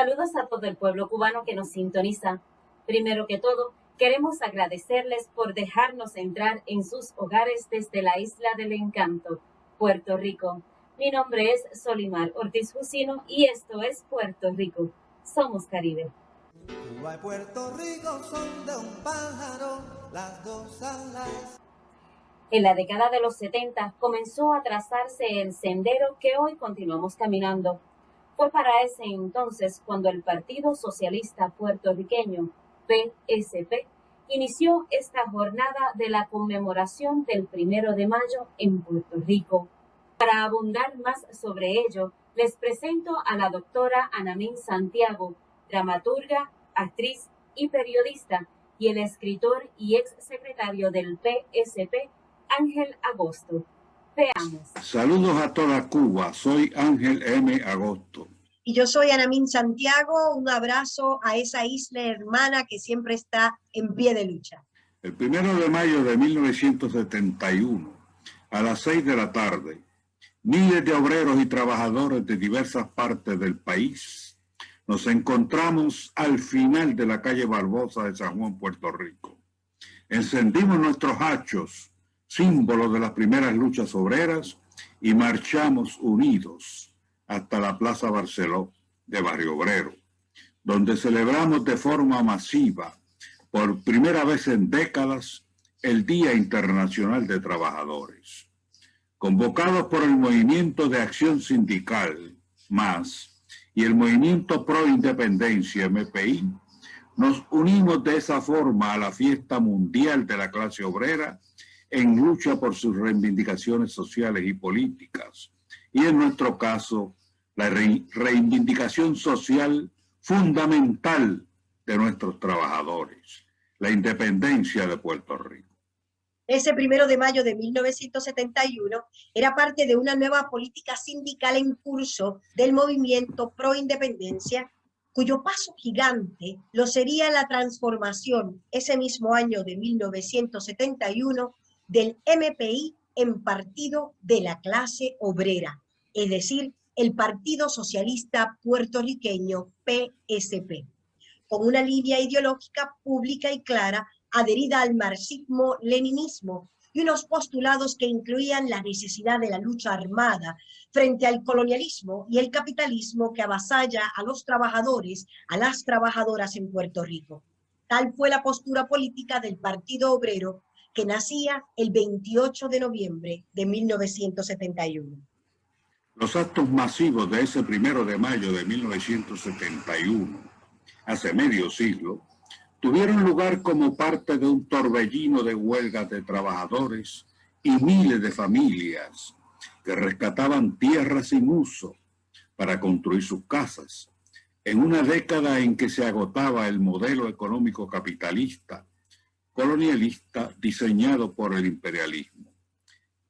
Saludos a todo el pueblo cubano que nos sintoniza. Primero que todo, queremos agradecerles por dejarnos entrar en sus hogares desde la Isla del Encanto, Puerto Rico. Mi nombre es Solimar Ortiz Jusino y esto es Puerto Rico. Somos Caribe. Cuba y Puerto Rico son de un pájaro, las dos alas. En la década de los 70 comenzó a trazarse el sendero que hoy continuamos caminando. Fue para ese entonces cuando el Partido Socialista Puertorriqueño, PSP, inició esta jornada de la conmemoración del 1 de mayo en Puerto Rico. Para abundar más sobre ello, les presento a la doctora Anamín Santiago, dramaturga, actriz y periodista, y el escritor y ex secretario del PSP, Ángel Agosto. Veamos. Saludos a toda Cuba, soy Ángel M. Agosto. Y yo soy Anamín Santiago, un abrazo a esa isla hermana que siempre está en pie de lucha. El 1 de mayo de 1971, a las 6 de la tarde, miles de obreros y trabajadores de diversas partes del país nos encontramos al final de la calle Barbosa de San Juan, Puerto Rico. Encendimos nuestros hachos, símbolo de las primeras luchas obreras, y marchamos unidos hasta la Plaza Barceló de Barrio Obrero, donde celebramos de forma masiva, por primera vez en décadas, el Día Internacional de Trabajadores. Convocados por el Movimiento de Acción Sindical, MAS, y el Movimiento Pro Independencia, MPI, nos unimos de esa forma a la fiesta mundial de la clase obrera en lucha por sus reivindicaciones sociales y políticas, y en nuestro caso, la reivindicación social fundamental de nuestros trabajadores, la independencia de Puerto Rico. Ese 1 de mayo de 1971 era parte de una nueva política sindical en curso del movimiento pro independencia, cuyo paso gigante lo sería la transformación ese mismo año de 1971 del MPI en Partido de la Clase Obrera, es decir, el Partido Socialista Puertorriqueño, PSP, con una línea ideológica pública y clara adherida al marxismo-leninismo y unos postulados que incluían la necesidad de la lucha armada frente al colonialismo y el capitalismo que avasalla a los trabajadores, a las trabajadoras en Puerto Rico. Tal fue la postura política del Partido Obrero, que nacía el 28 de noviembre de 1971. Los actos masivos de ese 1 de mayo de 1971, hace medio siglo, tuvieron lugar como parte de un torbellino de huelgas de trabajadores y miles de familias que rescataban tierras sin uso para construir sus casas, en una década en que se agotaba el modelo económico capitalista, colonialista diseñado por el imperialismo.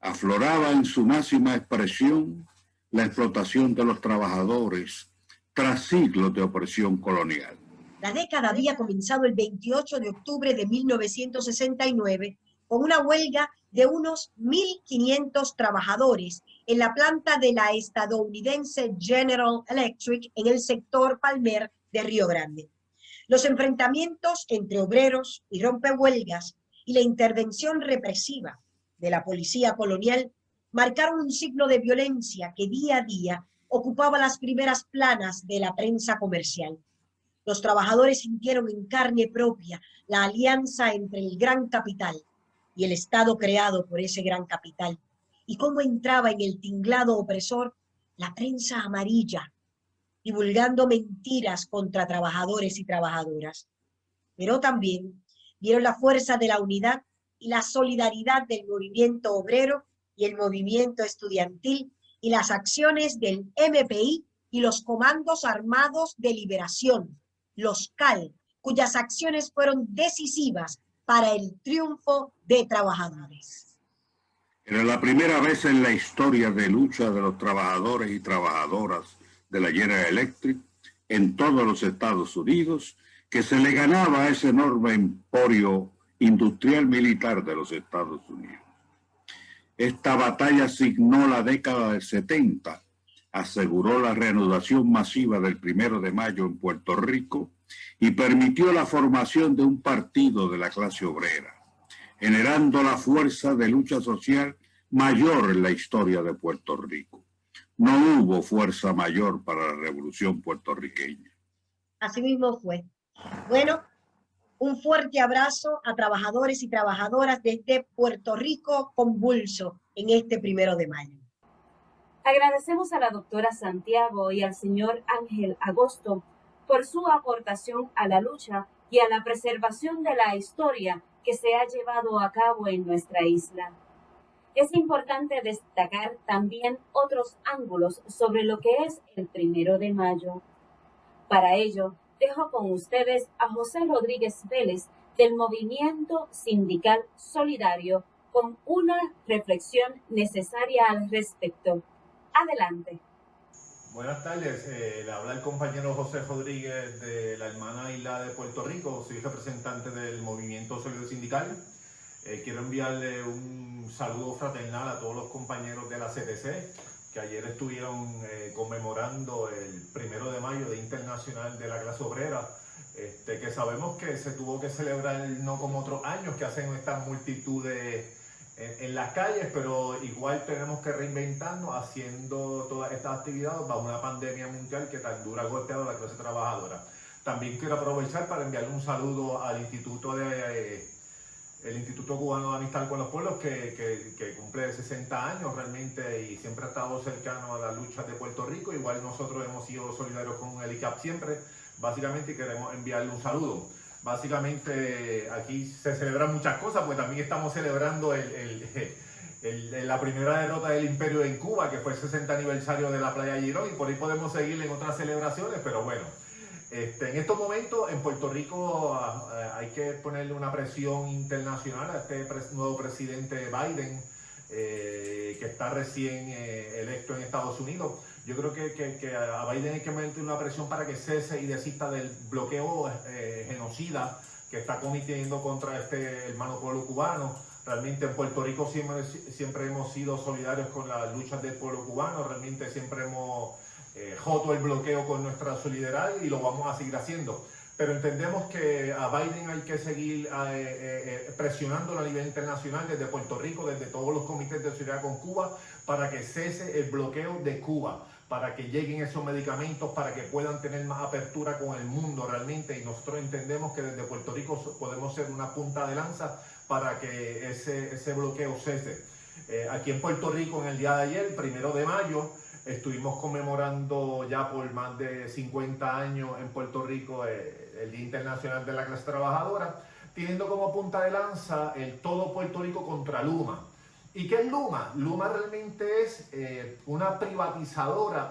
Afloraba en su máxima expresión la explotación de los trabajadores tras siglos de opresión colonial. La década había comenzado el 28 de octubre de 1969 con una huelga de unos 1.500 trabajadores en la planta de la estadounidense General Electric en el sector Palmer de Río Grande. Los enfrentamientos entre obreros y rompehuelgas y la intervención represiva de la policía colonial marcaron un ciclo de violencia que día a día ocupaba las primeras planas de la prensa comercial. Los trabajadores sintieron en carne propia la alianza entre el gran capital y el Estado creado por ese gran capital, y cómo entraba en el tinglado opresor la prensa amarilla, divulgando mentiras contra trabajadores y trabajadoras. Pero también vieron la fuerza de la unidad y la solidaridad del movimiento obrero y el movimiento estudiantil y las acciones del MPI y los comandos armados de liberación, los CAL, cuyas acciones fueron decisivas para el triunfo de trabajadores. Era la primera vez en la historia de lucha de los trabajadores y trabajadoras de la General Electric en todos los Estados Unidos que se le ganaba a ese enorme emporio industrial militar de los Estados Unidos. Esta batalla signó la década del 70, aseguró la reanudación masiva del 1 de mayo en Puerto Rico y permitió la formación de un partido de la clase obrera, generando la fuerza de lucha social mayor en la historia de Puerto Rico. No hubo fuerza mayor para la revolución puertorriqueña. Así mismo fue. Bueno, un fuerte abrazo a trabajadores y trabajadoras de este Puerto Rico convulso en este 1 de mayo. Agradecemos a la doctora Santiago y al señor Ángel Agosto por su aportación a la lucha y a la preservación de la historia que se ha llevado a cabo en nuestra isla. Es importante destacar también otros ángulos sobre lo que es el 1 de mayo. Para ello, dejo con ustedes a José Rodríguez Vélez del Movimiento Sindical Solidario con una reflexión necesaria al respecto. Adelante. Buenas tardes, le habla el compañero José Rodríguez de la hermana isla de Puerto Rico, soy representante del Movimiento Solidario Sindical. Quiero enviarle un saludo fraternal a todos los compañeros de la CTC que ayer estuvieron conmemorando el 1 de mayo, Día Internacional de la Clase Obrera, que sabemos que se tuvo que celebrar no como otros años que hacen estas multitudes en las calles, pero igual tenemos que reinventarnos haciendo todas estas actividades bajo una pandemia mundial que tan dura ha golpeado a la clase trabajadora. También quiero aprovechar para enviarle un saludo al Instituto Cubano de Amistad con los Pueblos que cumple 60 años realmente y siempre ha estado cercano a las luchas de Puerto Rico. Igual nosotros hemos sido solidarios con el ICAP siempre, básicamente queremos enviarle un saludo. Básicamente aquí se celebran muchas cosas, pues también estamos celebrando la primera derrota del imperio en Cuba, que fue el 60 aniversario de la playa Girón, y por ahí podemos seguir en otras celebraciones, pero bueno. En estos momentos en Puerto Rico hay que ponerle una presión internacional a este nuevo presidente Biden, que está recién electo en Estados Unidos. Yo creo que a Biden hay que meterle una presión para que cese y desista del bloqueo genocida que está cometiendo contra este hermano pueblo cubano. Realmente en Puerto Rico siempre hemos sido solidarios con las luchas del pueblo cubano, realmente siempre hemos roto el bloqueo con nuestra solidaridad y lo vamos a seguir haciendo. Pero entendemos que a Biden hay que seguir presionándolo a nivel internacional desde Puerto Rico, desde todos los comités de solidaridad con Cuba, para que cese el bloqueo de Cuba, para que lleguen esos medicamentos, para que puedan tener más apertura con el mundo realmente. Y nosotros entendemos que desde Puerto Rico podemos ser una punta de lanza para que ese bloqueo cese. Aquí en Puerto Rico, en el día de ayer, 1 de mayo, estuvimos conmemorando ya por más de 50 años en Puerto Rico el Día Internacional de la Clase Trabajadora, teniendo como punta de lanza el Todo Puerto Rico contra Luma. ¿Y qué es Luma? Luma realmente es una privatizadora,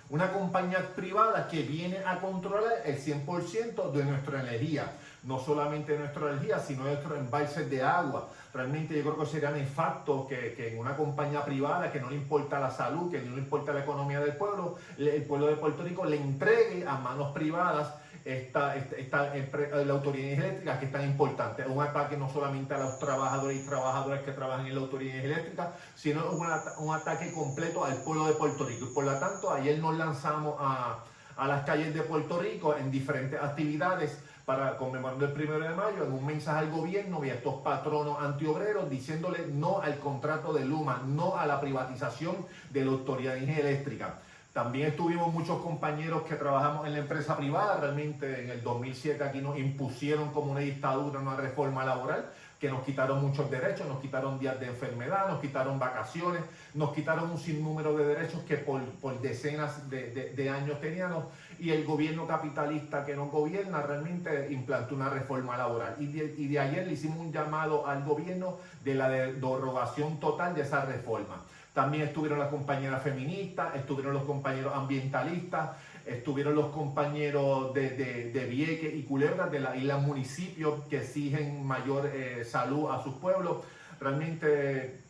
una compañía privada que viene a controlar el 100% de nuestra energía. No solamente de nuestra energía, sino de nuestros embalses de agua. Realmente yo creo que sería nefasto que en una compañía privada que no le importa la salud, que no le importa la economía del pueblo, el pueblo de Puerto Rico le entregue a manos privadas la autoridad eléctrica, que es tan importante. Es un ataque no solamente a los trabajadores y trabajadoras que trabajan en la autoridad eléctrica, sino un ataque completo al pueblo de Puerto Rico. Y por lo tanto, ayer nos lanzamos a las calles de Puerto Rico en diferentes actividades para conmemorar el 1 de mayo, en un mensaje al gobierno y a estos patronos antiobreros, diciéndole no al contrato de Luma, no a la privatización de la autoridad eléctrica. También estuvimos muchos compañeros que trabajamos en la empresa privada. Realmente en el 2007 aquí nos impusieron como una dictadura una reforma laboral que nos quitaron muchos derechos, nos quitaron días de enfermedad, nos quitaron vacaciones, nos quitaron un sinnúmero de derechos que por decenas de años teníamos, y el gobierno capitalista que nos gobierna realmente implantó una reforma laboral. Y de ayer le hicimos un llamado al gobierno de la derogación total de esa reforma. También estuvieron las compañeras feministas, estuvieron los compañeros ambientalistas, estuvieron los compañeros de Vieques y Culebra, de la isla municipios que exigen mayor salud a sus pueblos. Realmente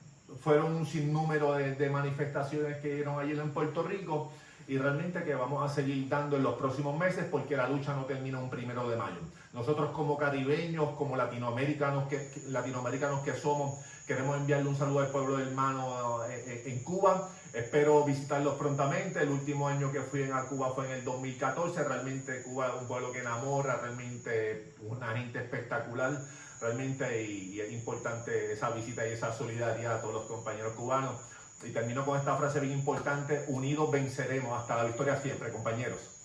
fueron un sinnúmero de manifestaciones que dieron ayer en Puerto Rico, y realmente que vamos a seguir dando en los próximos meses, porque la lucha no termina un 1 de mayo. Nosotros como caribeños, como latinoamericanos que somos, queremos enviarle un saludo al pueblo hermano en Cuba, Espero visitarlos prontamente. El último año que fui a Cuba fue en el 2014. Realmente Cuba es un pueblo que enamora, realmente una gente espectacular, realmente, y es importante esa visita y esa solidaridad a todos los compañeros cubanos. Y termino con esta frase bien importante: unidos venceremos, hasta la victoria siempre, compañeros.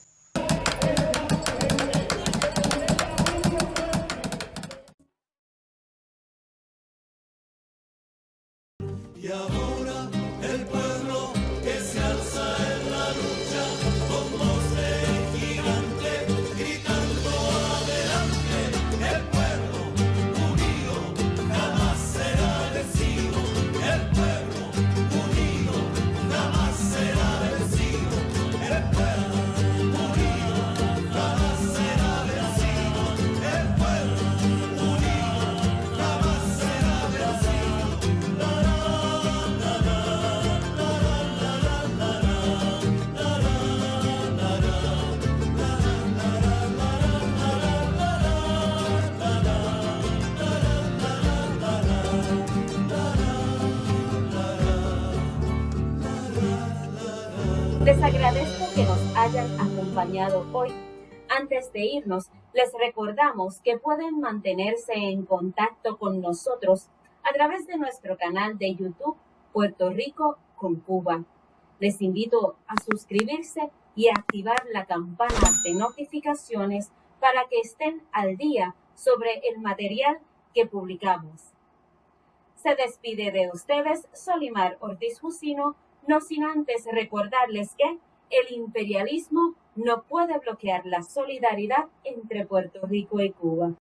Y ahora el pueblo que se alza en la lucha con voz de gigante gritando adelante. El pueblo unido jamás será vencido. El pueblo unido jamás será vencido. El pueblo unido jamás será vencido. El pueblo unido jamás será vencido. Les agradezco que nos hayan acompañado hoy. Antes de irnos, les recordamos que pueden mantenerse en contacto con nosotros a través de nuestro canal de YouTube Puerto Rico con Cuba. Les invito a suscribirse y a activar la campana de notificaciones para que estén al día sobre el material que publicamos. Se despide de ustedes Solimar Ortiz Jusino, no sin antes recordarles que el imperialismo no puede bloquear la solidaridad entre Puerto Rico y Cuba.